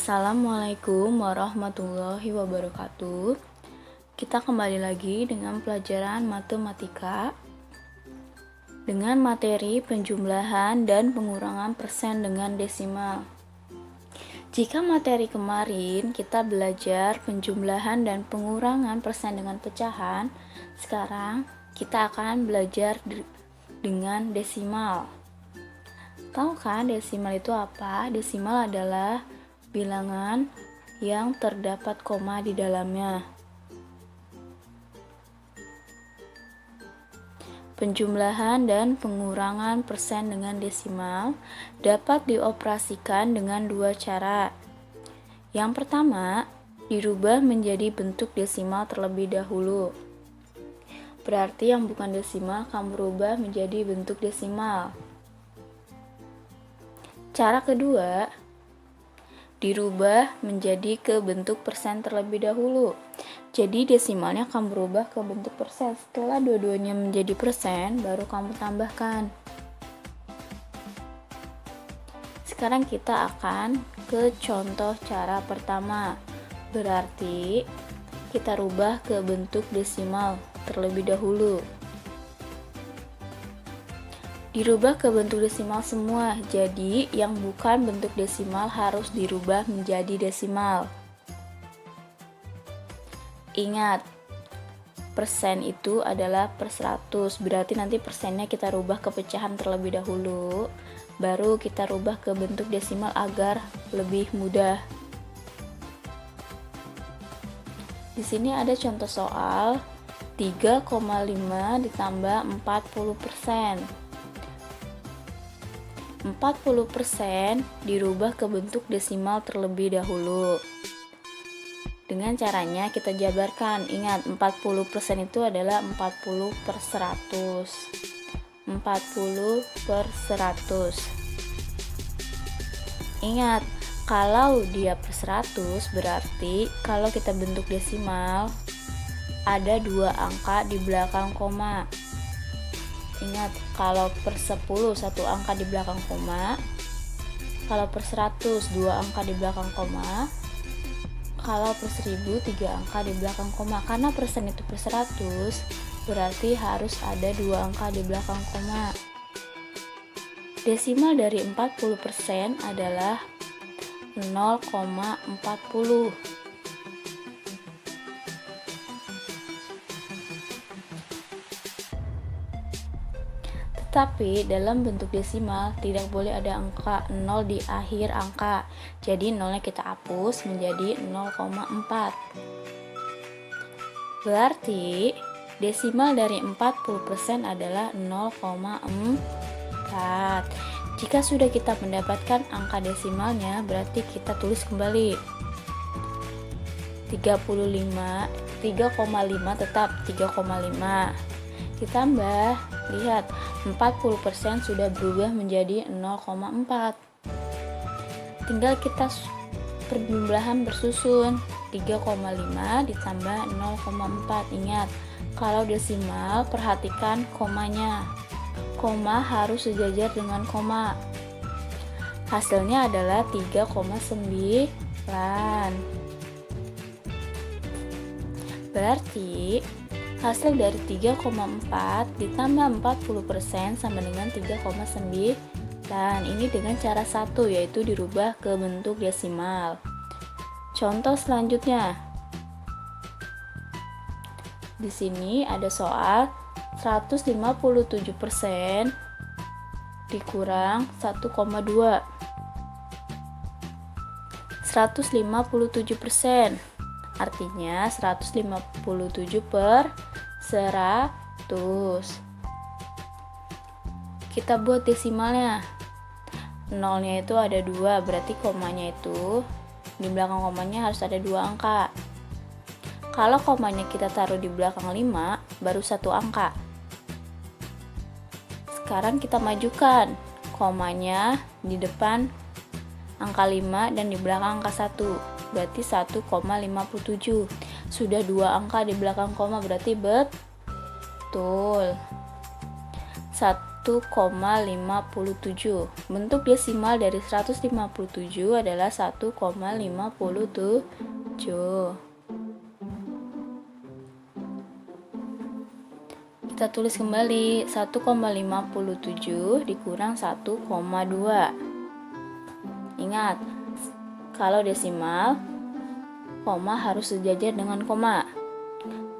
Assalamualaikum warahmatullahi wabarakatuh. Kita kembali lagi dengan pelajaran matematika dengan materi penjumlahan dan pengurangan persen dengan desimal. Jika materi kemarin kita belajar penjumlahan dan pengurangan persen dengan pecahan, sekarang kita akan belajar dengan desimal. Tahu kan desimal itu apa? Desimal adalah bilangan yang terdapat koma di dalamnya. Penjumlahan dan pengurangan persen dengan desimal dapat dioperasikan dengan dua cara. Yang pertama, dirubah menjadi bentuk desimal terlebih dahulu. Berarti yang bukan desimal kamu rubah menjadi bentuk desimal. Cara kedua, dirubah menjadi ke bentuk persen terlebih dahulu. Jadi desimalnya kamu rubah ke bentuk persen. Setelah dua-duanya menjadi persen, baru kamu tambahkan. Sekarang kita akan ke contoh cara pertama. Berarti kita rubah ke bentuk desimal terlebih dahulu. Dirubah ke bentuk desimal semua, jadi yang bukan bentuk desimal harus dirubah menjadi desimal. Ingat, persen itu adalah per 100, berarti nanti persennya kita rubah ke pecahan terlebih dahulu, baru kita rubah ke bentuk desimal agar lebih mudah. Di sini ada contoh soal 3,5 ditambah 40%. 40% dirubah ke bentuk desimal terlebih dahulu. Dengan caranya kita jabarkan. Ingat, 40% itu adalah 40 per 100. 40 per 100. Ingat, kalau dia per 100 berarti kalau kita bentuk desimal ada dua angka di belakang koma. Ingat, kalau per 10 satu angka di belakang koma, kalau per 100 dua angka di belakang koma, kalau per 1000 tiga angka di belakang koma. Karena persen itu per 100, berarti harus ada dua angka di belakang koma. Desimal dari 40% adalah 0,40. Tapi dalam bentuk desimal tidak boleh ada angka 0 di akhir angka. Jadi 0-nya kita hapus menjadi 0,4. Berarti desimal dari 40% adalah 0,4. Jika sudah kita mendapatkan angka desimalnya, berarti kita tulis kembali. 3,5 tetap 3,5. Ditambah, lihat 40% sudah berubah menjadi 0,4. Tinggal kita perjumlahan bersusun. 3,5 ditambah 0,4. Ingat, kalau desimal perhatikan komanya. Koma harus sejajar dengan koma. Hasilnya adalah 3,9. Berarti hasil dari 3,4 ditambah 40% sama dengan 3,9. Ini dengan cara satu, yaitu dirubah ke bentuk desimal. Contoh selanjutnya. Di sini ada soal 157% dikurang 1,2. 157%. Artinya 157 per 100. Kita buat desimalnya. Nolnya itu ada 2, berarti komanya itu di belakang komanya harus ada 2 angka. Kalau komanya kita taruh di belakang 5, baru 1 angka. Sekarang kita majukan komanya di depan angka 5 dan di belakang angka 1. Berarti 1,57. Sudah 2 angka di belakang koma, berarti betul. 1,57. Bentuk desimal dari 157 adalah 1,57. Kita tulis kembali 1,57 dikurang 1,2. Ingat, kalau desimal, koma harus sejajar dengan koma.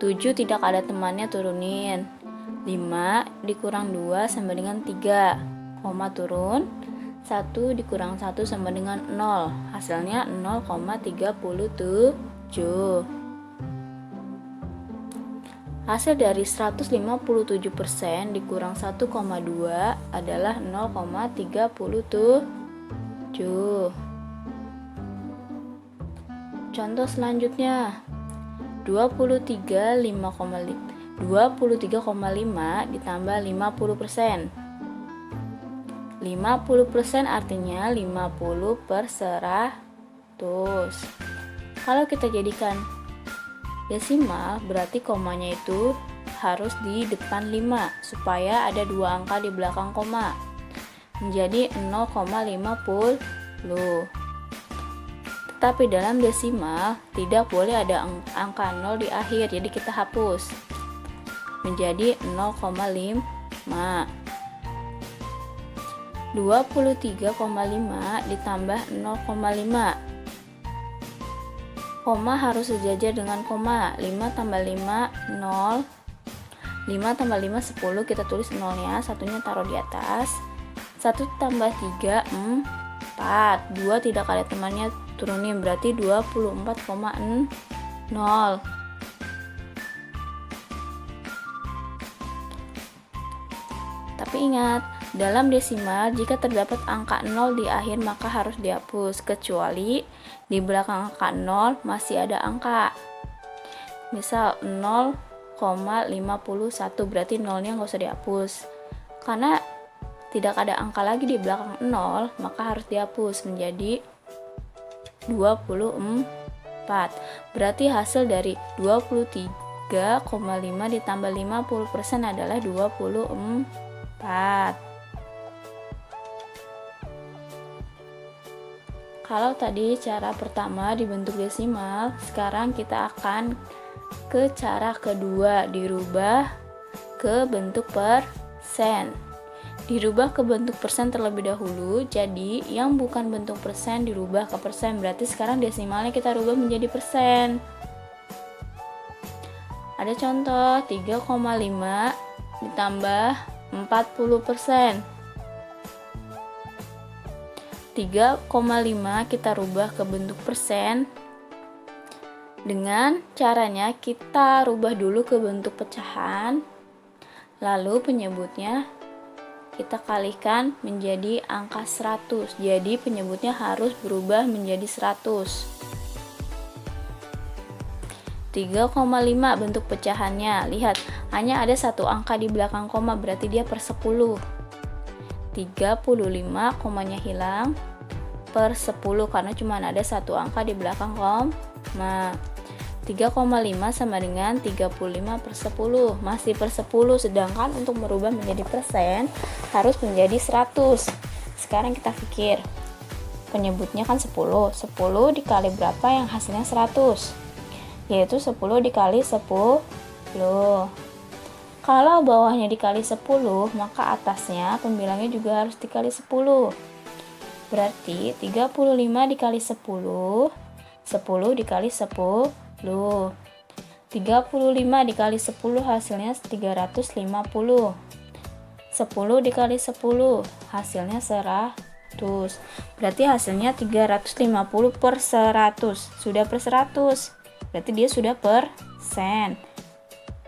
7 tidak ada temannya, turunin. 5 dikurang 2 sama dengan 3. Koma turun. 1 dikurang 1 sama dengan 0. Hasilnya 0,37. Hasil dari 157% dikurang 1,2 adalah 0,37. Contoh selanjutnya, 23,5 ditambah 50%. 50% artinya 50 per 100. Kalau kita jadikan desimal, berarti komanya itu harus di depan 5 supaya ada 2 angka di belakang koma, menjadi 0,50. Tetapi dalam desimal tidak boleh ada angka 0 di akhir, jadi kita hapus, menjadi 0,5. 23,5 ditambah 0,5. Koma harus sejajar dengan koma. 5 tambah 5, 0. 5 tambah 5, 10. Kita tulis 0-nya, satunya taruh di atas. 1 tambah 3, 4. 2 tidak ada temannya, turunin, berarti 24,0. Tapi ingat, dalam desimal jika terdapat angka 0 di akhir maka harus dihapus, kecuali di belakang angka 0 masih ada angka. Misal 0,51, berarti 0-nya nggak usah dihapus. Karena tidak ada angka lagi di belakang 0, maka harus dihapus, menjadi 24. Berarti hasil dari 23,5 ditambah 50% adalah 24. Kalau tadi cara pertama dibentuk desimal, sekarang kita akan ke cara kedua, dirubah ke bentuk persen. Dirubah ke bentuk persen terlebih dahulu, jadi yang bukan bentuk persen dirubah ke persen, berarti sekarang desimalnya kita rubah menjadi persen. Ada contoh 3,5 ditambah 40%. 3,5 kita rubah ke bentuk persen. Dengan caranya kita rubah dulu ke bentuk pecahan, lalu penyebutnya kita kalikan menjadi angka 100. Jadi penyebutnya harus berubah menjadi 100. 3,5 bentuk pecahannya. Lihat, hanya ada satu angka di belakang koma, berarti dia per 10. 35, komanya hilang, per 10 karena cuma ada satu angka di belakang koma. 3,5 sama dengan 35 per 10, masih per 10, sedangkan untuk merubah menjadi persen harus menjadi 100. Sekarang kita pikir, penyebutnya kan 10 dikali berapa yang hasilnya 100, yaitu 10 dikali 10. Kalau bawahnya dikali 10, maka atasnya pembilangnya juga harus dikali 10. Berarti 35 dikali 10, 10 dikali 10. 35 dikali 10 hasilnya 350. 10 dikali 10 hasilnya 100. Berarti hasilnya 350 per 100. Sudah per 100. Berarti dia sudah persen.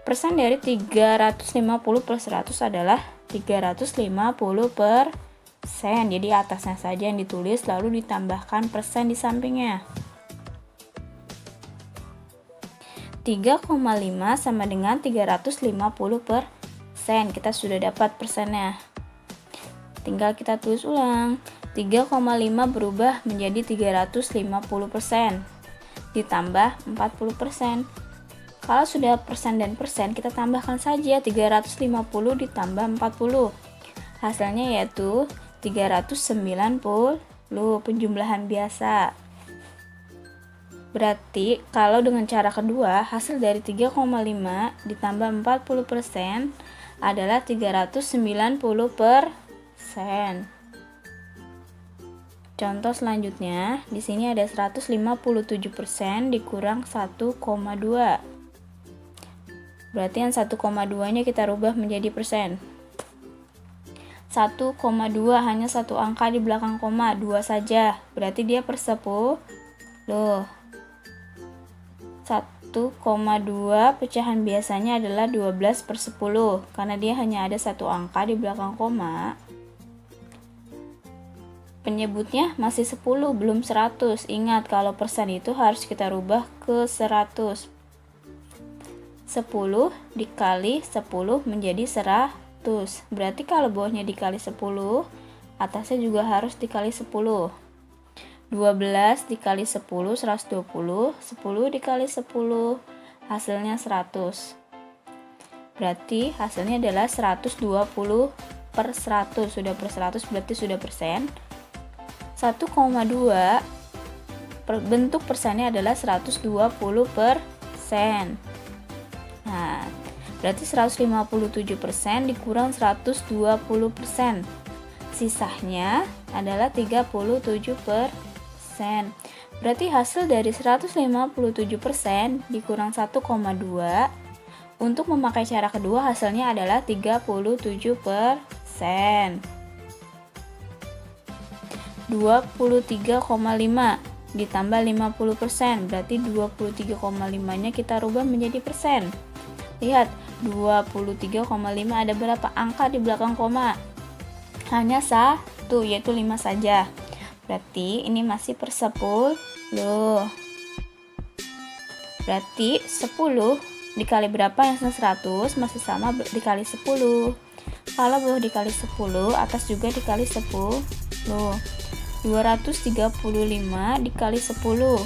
Persen dari 350 per 100 adalah 350 persen. Jadi atasnya saja yang ditulis lalu ditambahkan persen di sampingnya. 3,5 sama dengan 350 persen. Kita sudah dapat persennya. Tinggal kita tulis ulang. 3,5 berubah menjadi 350 persen. Ditambah 40 persen. Kalau sudah persen dan persen, kita tambahkan saja 350 ditambah 40. Hasilnya yaitu 390 penjumlahan biasa. Berarti kalau dengan cara kedua, hasil dari 3,5 ditambah 40% adalah 390%. Contoh selanjutnya, di sini ada 157% dikurang 1,2. Berarti yang 1,2-nya kita rubah menjadi persen. 1,2 hanya satu angka di belakang koma, 2 saja. Berarti dia per 10. 1,2 pecahan biasanya adalah 12 per 10. Karena dia hanya ada satu angka di belakang koma, penyebutnya masih 10, belum 100. Ingat, kalau persen itu harus kita rubah ke 100. 10 dikali 10 menjadi 100. Berarti kalau bawahnya dikali 10, atasnya juga harus dikali 10. 12 dikali 10, 120. 10 dikali 10, hasilnya 100. Berarti hasilnya adalah 120 per 100. Sudah per 100 berarti sudah persen. 1,2 bentuk persennya adalah 120%. Nah, berarti 157% dikurang 120%. Sisanya adalah 37%. Berarti hasil dari 157% dikurang 1,2. Untuk memakai cara kedua hasilnya adalah 37%. 23,5 ditambah 50%, berarti 23,5-nya kita rubah menjadi persen. Lihat, 23,5 ada berapa angka di belakang koma? Hanya satu, yaitu 5 saja. Berarti ini masih per 10. Berarti 10 dikali berapa yang 100 masih sama dikali 10. Kalau bawah dikali 10, atas juga dikali 10. 235 dikali 10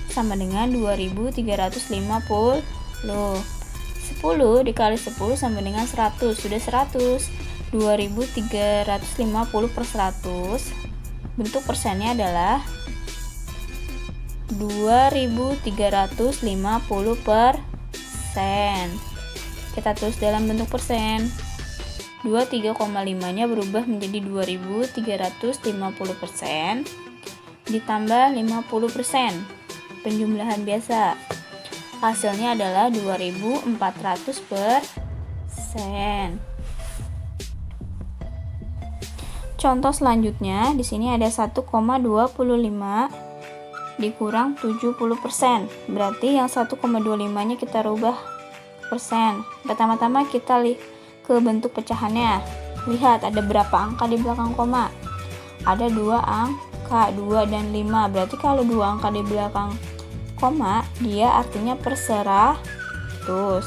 sama dengan 2350. 10 dikali 10 sama dengan 100. Sudah 100. 2350 per 100. Bentuk persennya adalah 2350%. Kita tulis dalam bentuk persen. 23,5-nya berubah menjadi 2350% ditambah 50%. Penjumlahan biasa. Hasilnya adalah 2400%. Contoh selanjutnya, di sini ada 1,25 dikurang 70%. Berarti yang 1,25-nya kita rubah persen. Pertama-tama kita ke bentuk pecahannya. Lihat, ada berapa angka di belakang koma? Ada 2 angka, 2 dan 5. Berarti kalau 2 angka di belakang koma, dia artinya per 100.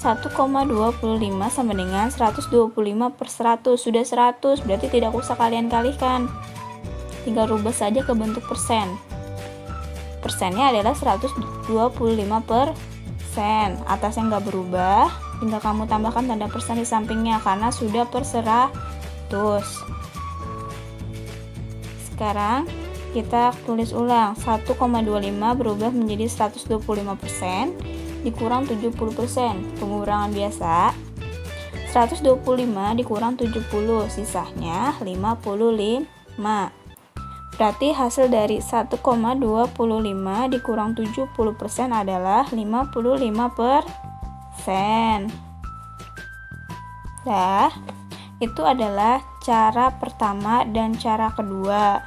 1,25 sama dengan 125 per 100. Sudah 100, berarti tidak usah kalian kalikan. Tinggal rubah saja ke bentuk persen. Persennya adalah 125%. Atasnya nggak berubah, tinggal kamu tambahkan tanda persen di sampingnya karena sudah per 100. Sekarang kita tulis ulang. 1,25 berubah menjadi 125% dikurang 70%. Pengurangan biasa. 125 dikurang 70, sisanya 55. Berarti hasil dari 1,25 dikurang 70% adalah 55%. Itu adalah cara pertama dan cara kedua.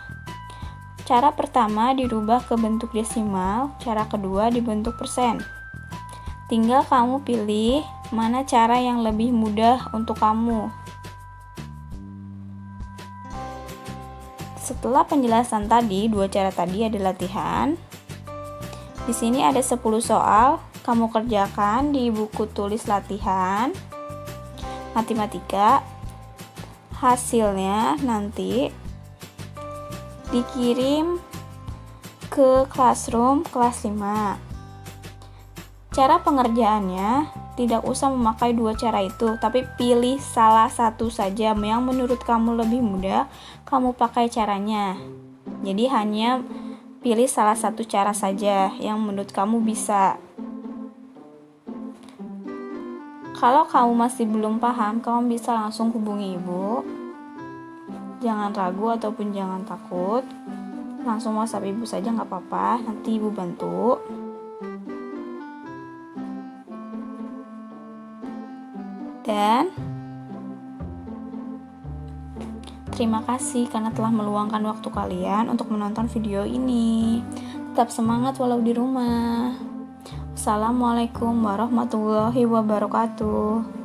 Cara pertama dirubah ke bentuk desimal, cara kedua dibentuk persen. Tinggal kamu pilih mana cara yang lebih mudah untuk kamu. Setelah penjelasan tadi, dua cara tadi ada latihan. Di sini ada 10 soal, kamu kerjakan di buku tulis latihan matematika. Hasilnya nanti dikirim ke classroom kelas 5. Cara pengerjaannya, Tidak usah memakai dua cara itu, tapi pilih salah satu saja yang menurut kamu lebih mudah, kamu pakai caranya. Jadi hanya pilih salah satu cara saja yang menurut kamu bisa. Kalau kamu masih belum paham, kamu bisa langsung hubungi ibu. Jangan ragu ataupun jangan takut. Langsung WhatsApp ibu saja nggak apa-apa, nanti ibu bantu. Dan terima kasih karena telah meluangkan waktu kalian untuk menonton video ini. Tetap semangat walau di rumah. Assalamualaikum warahmatullahi wabarakatuh.